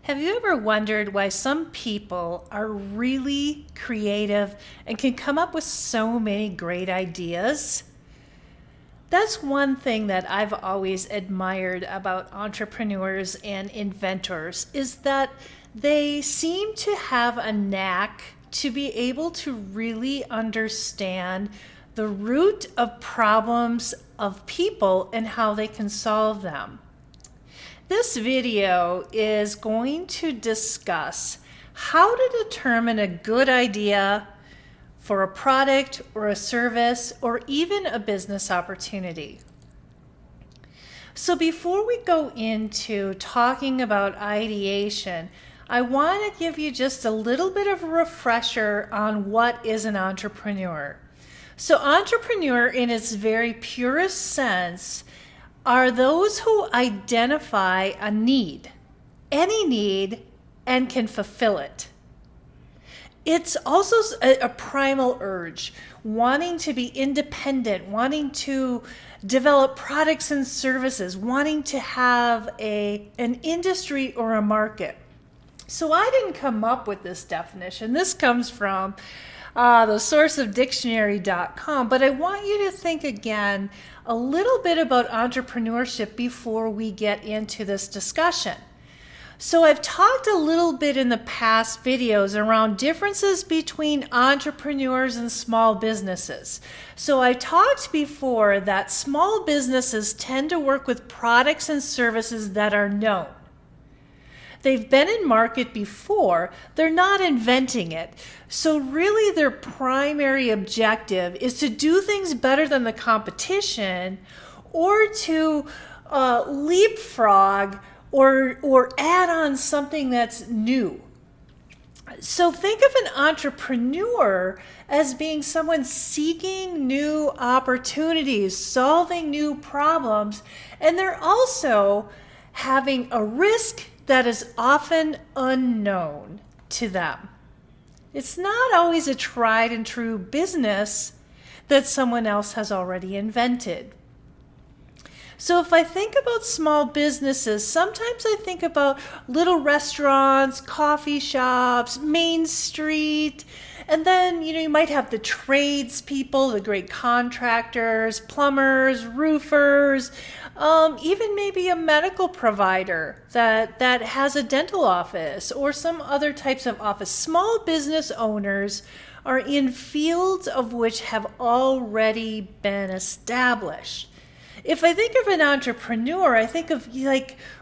Have you ever wondered why some people are really creative and can come up with so many great ideas? That's one thing that I've always admired about entrepreneurs and inventors is that they seem to have a knack to be able to really understand the root of problems of people and how they can solve them. This video is going to discuss how to determine a good idea for a product or a service or even a business opportunity. So before we go into talking about ideation, I want to give you just a little bit of a refresher on what is an entrepreneur. So entrepreneur in its very purest sense are those who identify a need, any need, and can fulfill it. It's also a primal urge, wanting to be independent, wanting to develop products and services, wanting to have an industry or a market. So I didn't come up with this definition. This comes from the source of dictionary.com, but I want you to think again a little bit about entrepreneurship before we get into this discussion. So I've talked a little bit in the past videos around differences between entrepreneurs and small businesses. So I talked before that small businesses tend to work with products and services that are known. They've been in market before, they're not inventing it. So really their primary objective is to do things better than the competition or to leapfrog or add on something that's new. So think of an entrepreneur as being someone seeking new opportunities, solving new problems, and they're also having a risk that is often unknown to them. It's not always a tried and true business that someone else has already invented. So if I think about small businesses, sometimes I think about little restaurants, coffee shops, Main Street, and then you might have the tradespeople, the great contractors, plumbers, roofers, even maybe a medical provider that has a dental office or some other types of office. Small business owners are in fields of which have already been established. If I think of an entrepreneur, I think of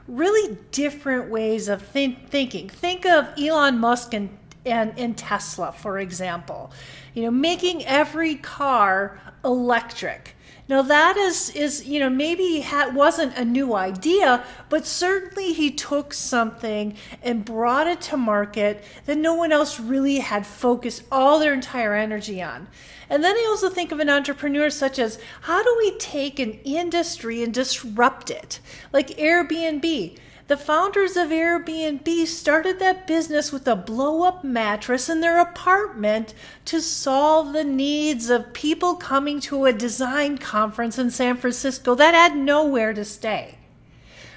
really different ways of thinking. Think of Elon Musk and Tesla, for example. Making every car electric. Now that is maybe wasn't a new idea, but certainly he took something and brought it to market that no one else really had focused all their entire energy on. And then I also think of an entrepreneur such as, how do we take an industry and disrupt it? Like Airbnb. The founders of Airbnb started that business with a blow-up mattress in their apartment to solve the needs of people coming to a design conference in San Francisco that had nowhere to stay.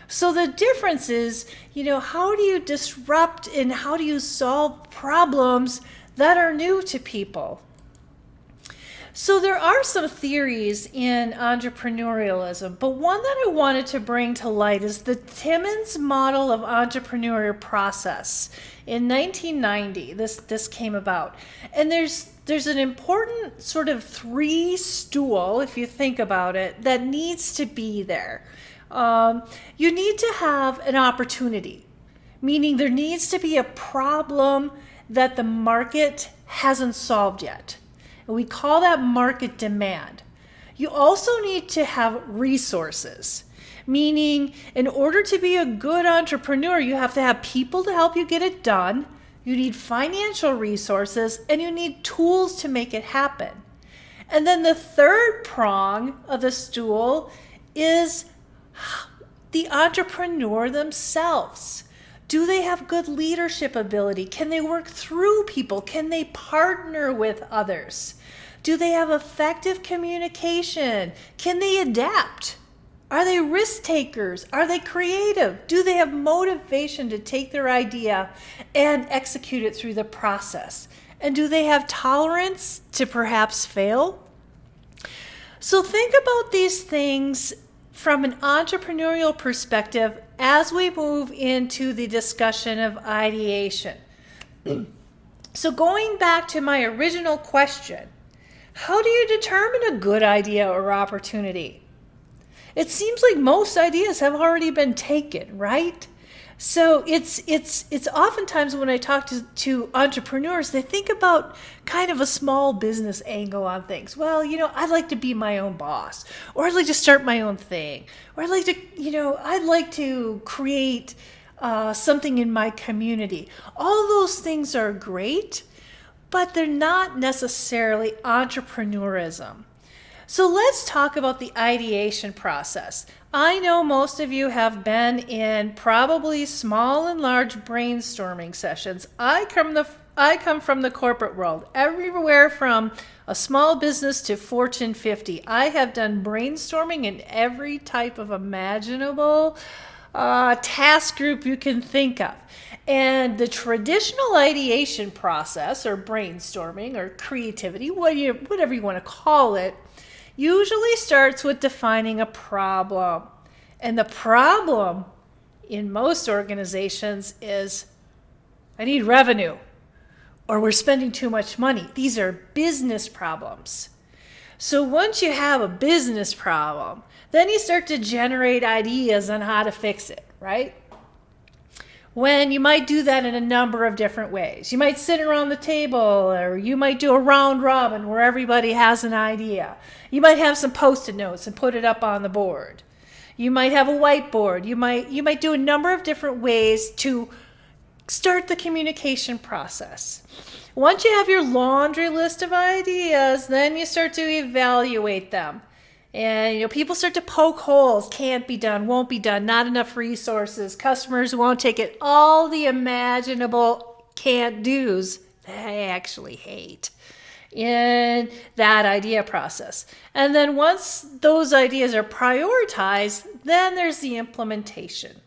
So the difference is, how do you disrupt and how do you solve problems that are new to people? So there are some theories in entrepreneurialism, but one that I wanted to bring to light is the Timmons model of entrepreneurial process. In 1990, this came about. And there's an important sort of three-stool, if you think about it, that needs to be there. You need to have an opportunity, meaning there needs to be a problem that the market hasn't solved yet. And we call that market demand. You also need to have resources, meaning in order to be a good entrepreneur, you have to have people to help you get it done. You need financial resources and you need tools to make it happen. And then the third prong of the stool is the entrepreneur themselves. Do they have good leadership ability? Can they work through people? Can they partner with others? Do they have effective communication? Can they adapt? Are they risk takers? Are they creative? Do they have motivation to take their idea and execute it through the process? And do they have tolerance to perhaps fail? So think about these things from an entrepreneurial perspective as we move into the discussion of ideation. So going back to my original question, how do you determine a good idea or opportunity? It seems like most ideas have already been taken, right? So it's oftentimes when I talk to entrepreneurs, they think about kind of a small business angle on things. Well, I'd like to be my own boss, or I'd like to start my own thing, or I'd like to create something in my community. All those things are great, but they're not necessarily entrepreneurism. So let's talk about the ideation process. I know most of you have been in probably small and large brainstorming sessions. I come from the corporate world, everywhere from a small business to Fortune 50. I have done brainstorming in every type of imaginable task group you can think of. And the traditional ideation process, or brainstorming, or creativity, whatever you want to call it, usually starts with defining a problem. And the problem in most organizations is, I need revenue, or we're spending too much money. These are business problems. So once you have a business problem, then you start to generate ideas on how to fix it, right? When you might do that in a number of different ways. You might sit around the table, or you might do a round robin where everybody has an idea. You might have some Post-it notes and put it up on the board. You might have a whiteboard. You might do a number of different ways to start the communication process. Once you have your laundry list of ideas, then you start to evaluate them. And people start to poke holes. Can't be done, won't be done, not enough resources, customers won't take it. All the imaginable can't do's that I actually hate in that idea process. And then once those ideas are prioritized, then there's the implementation.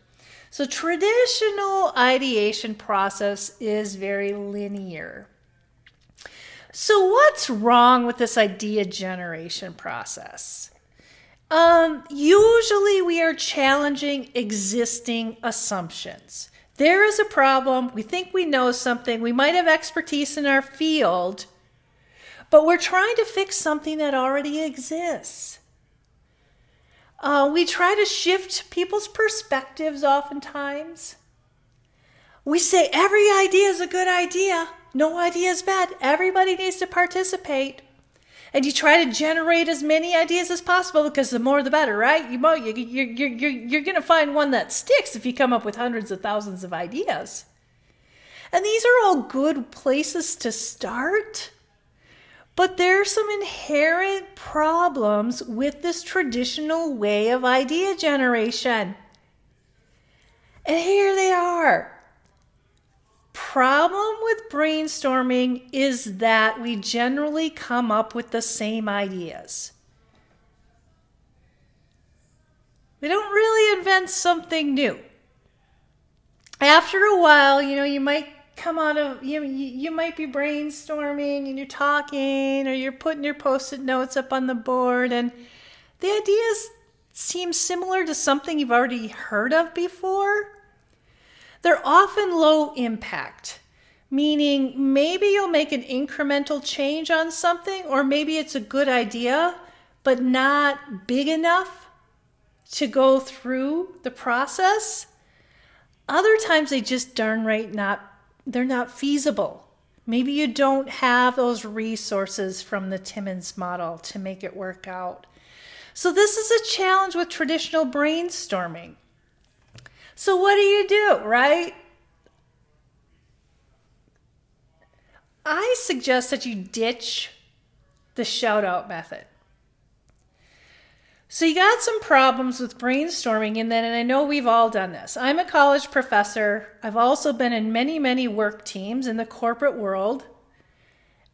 So traditional ideation process is very linear. So what's wrong with this idea generation process? Usually we are challenging existing assumptions. There is a problem. We think we know something. We might have expertise in our field, but we're trying to fix something that already exists. We try to shift people's perspectives oftentimes. We say every idea is a good idea. No idea is bad. Everybody needs to participate. And you try to generate as many ideas as possible, because the more the better, right? You're going to find one that sticks if you come up with hundreds of thousands of ideas. And these are all good places to start. But there are some inherent problems with this traditional way of idea generation. And here they are. Problem with brainstorming is that we generally come up with the same ideas. We don't really invent something new. After a while, you might come out of, you might be brainstorming and you're talking, or you're putting your Post-it notes up on the board, and the ideas seem similar to something you've already heard of before. They're often low impact, meaning maybe you'll make an incremental change on something, or maybe it's a good idea, but not big enough to go through the process. Other times they just they're not feasible. Maybe you don't have those resources from the Timmons model to make it work out. So this is a challenge with traditional brainstorming. So what do, right? I suggest that you ditch the shout-out method. So you got some problems with brainstorming, and I know we've all done this. I'm a college professor. I've also been in many, many work teams in the corporate world.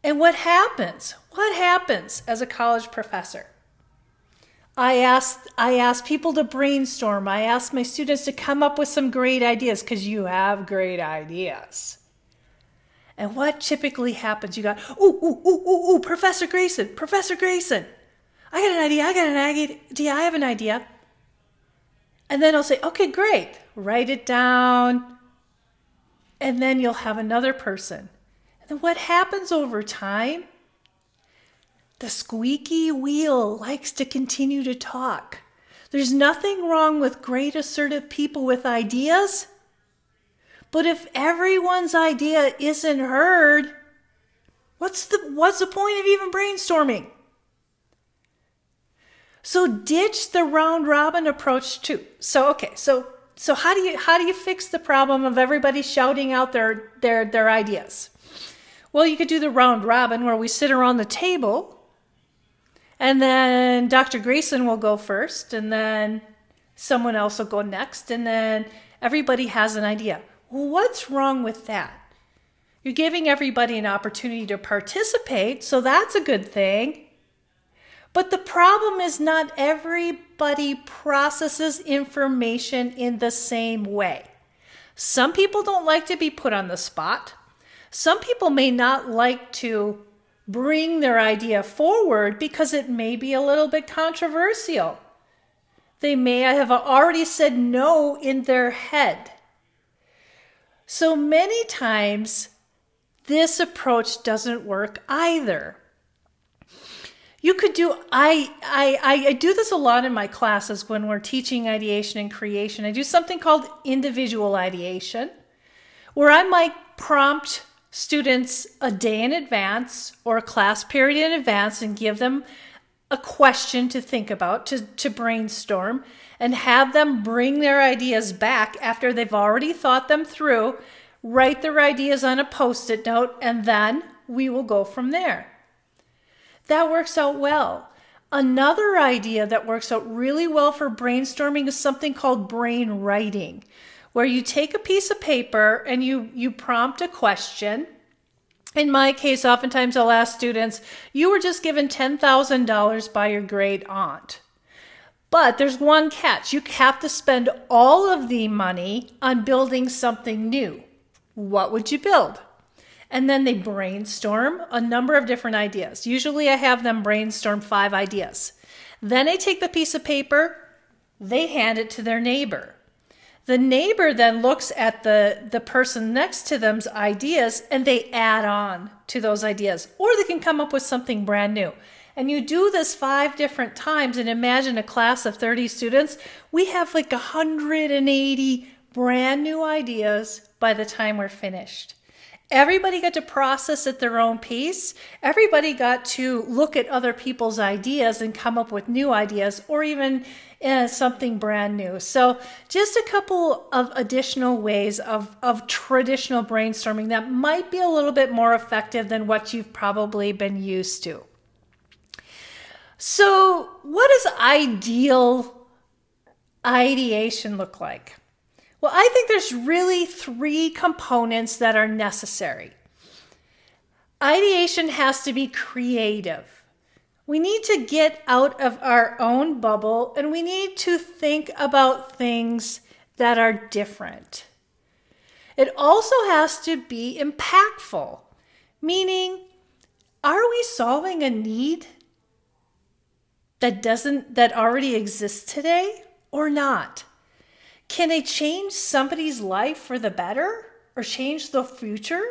And what happens? What happens as a college professor? I ask people to brainstorm. I ask my students to come up with some great ideas because you have great ideas. And what typically happens? You got, ooh, Professor Grayson, I got an idea, I have an idea. And then I'll say, okay, great, write it down. And then you'll have another person. And then what happens over time? The squeaky wheel likes to continue to talk. There's nothing wrong with great assertive people with ideas. But if everyone's idea isn't heard, what's the point of even brainstorming? So ditch the round robin approach too. So how do you fix the problem of everybody shouting out their ideas? Well, you could do the round robin where we sit around the table. And then Dr. Grayson will go first, and then someone else will go next, and then everybody has an idea. Well, what's wrong with that? You're giving everybody an opportunity to participate, so that's a good thing. But the problem is not everybody processes information in the same way. Some people don't like to be put on the spot. Some people may not like to bring their idea forward because it may be a little bit controversial. They may have already said no in their head. So many times, this approach doesn't work either. You could do, I do this a lot in my classes when we're teaching ideation and creation. I do something called individual ideation, where I might prompt students a day in advance or a class period in advance and give them a question to think about, to brainstorm, and have them bring their ideas back after they've already thought them through, write their ideas on a Post-it note, and then we will go from there. That works out well. Another idea that works out really well for brainstorming is something called brain writing, where you take a piece of paper and you prompt a question. In my case, oftentimes I'll ask students, you were just given $10,000 by your great aunt. But there's one catch. You have to spend all of the money on building something new. What would you build? And then they brainstorm a number of different ideas. Usually I have them brainstorm 5 ideas. Then I take the piece of paper, they hand it to their neighbor. The neighbor then looks at the person next to them's ideas and they add on to those ideas. Or they can come up with something brand new. And you do this 5 different times and imagine a class of 30 students. We have like 180 brand new ideas by the time we're finished. Everybody got to process at their own pace. Everybody got to look at other people's ideas and come up with new ideas or even something brand new. So just a couple of additional ways of traditional brainstorming that might be a little bit more effective than what you've probably been used to. So what does ideal ideation look like? Well, I think there's really 3 components that are necessary. Ideation has to be creative. We need to get out of our own bubble and we need to think about things that are different. It also has to be impactful, meaning, are we solving a need that already exists today or not? Can it change somebody's life for the better or change the future?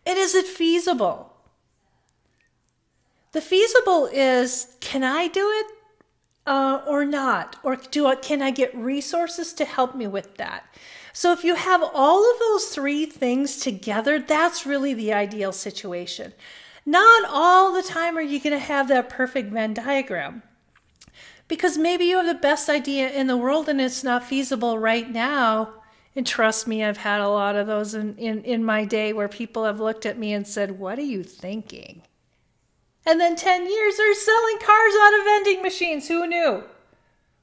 And is it feasible? The feasible is, can I do it or not? Or can I get resources to help me with that? So if you have all of those 3 things together, that's really the ideal situation. Not all the time are you going to have that perfect Venn diagram. Because maybe you have the best idea in the world and it's not feasible right now. And trust me, I've had a lot of those in my day where people have looked at me and said, what are you thinking? And then 10 years they're selling cars out of vending machines. Who knew?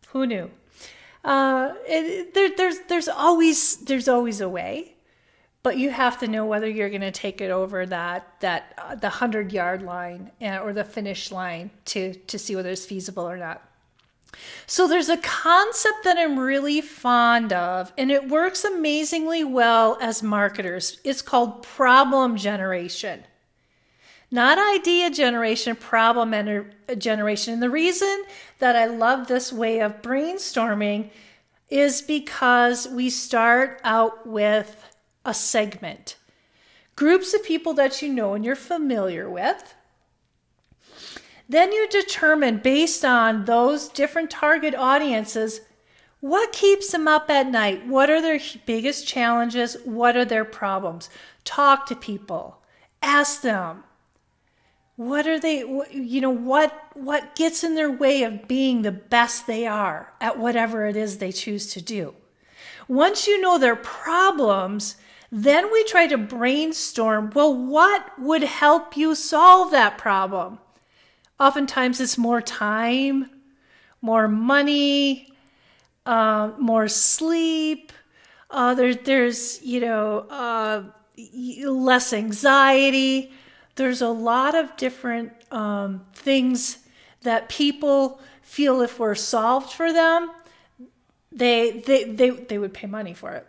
Who knew? There's always a way. but you have to know whether you're going to take it over the 100-yard line or the finish line to see whether it's feasible or not. So there's a concept that I'm really fond of, and it works amazingly well as marketers. It's called problem generation. Not idea generation, problem generation. And the reason that I love this way of brainstorming is because we start out with a segment. Groups of people that you know and you're familiar with. Then you determine, based on those different target audiences, what keeps them up at night? What are their biggest challenges? What are their problems? Talk to people. Ask them. What are they, what gets in their way of being the best they are at whatever it is they choose to do? Once you know their problems, then we try to brainstorm, well, what would help you solve that problem? Oftentimes it's more time, more money, more sleep. There's less anxiety. There's a lot of different things that people feel if were solved for them, they would pay money for it.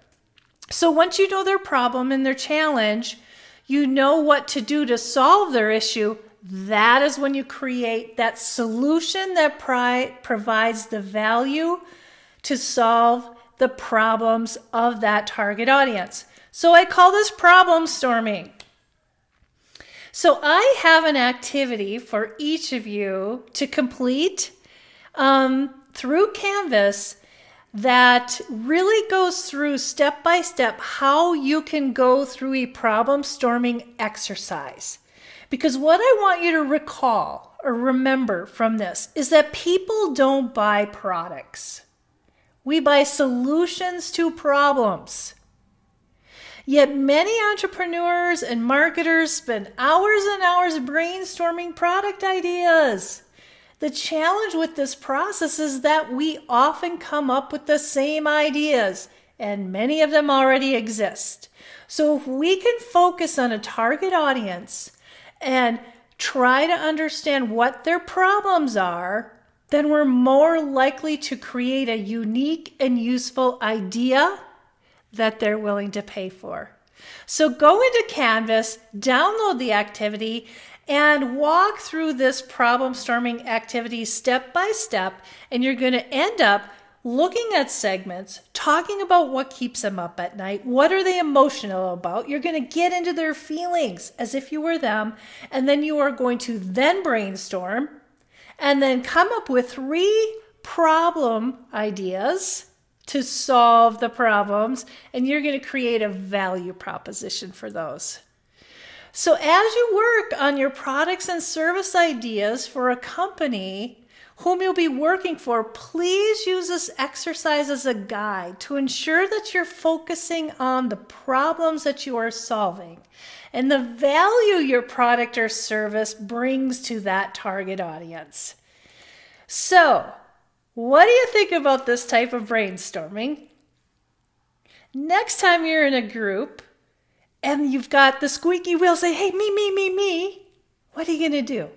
So once you know their problem and their challenge, you know what to do to solve their issue. That is when you create that solution that provides the value to solve the problems of that target audience. So I call this problem storming. So I have an activity for each of you to complete through Canvas that really goes through step by step how you can go through a problem storming exercise. Because what I want you to recall or remember from this is that people don't buy products. We buy solutions to problems. Yet many entrepreneurs and marketers spend hours and hours brainstorming product ideas. The challenge with this process is that we often come up with the same ideas, and many of them already exist. So if we can focus on a target audience and try to understand what their problems are, then we're more likely to create a unique and useful idea that they're willing to pay for. So go into Canvas, download the activity, and walk through this problem storming activity step by step, and you're going to end up looking at segments, talking about what keeps them up at night, what are they emotional about. You're going to get into their feelings as if you were them, and then you are going to then brainstorm and then come up with 3 problem ideas to solve the problems, and you're going to create a value proposition for those. So as you work on your products and service ideas for a company whom you'll be working for, please use this exercise as a guide to ensure that you're focusing on the problems that you are solving and the value your product or service brings to that target audience. So, what do you think about this type of brainstorming? Next time you're in a group and you've got the squeaky wheel say, hey, me, what are you going to do?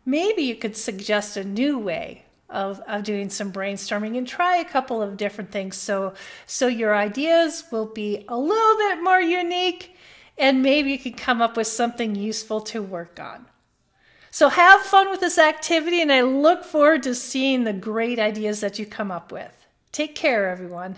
Maybe you could suggest a new way of doing some brainstorming and try a couple of different things so your ideas will be a little bit more unique, and maybe you could come up with something useful to work on. So have fun with this activity, and I look forward to seeing the great ideas that you come up with. Take care, everyone.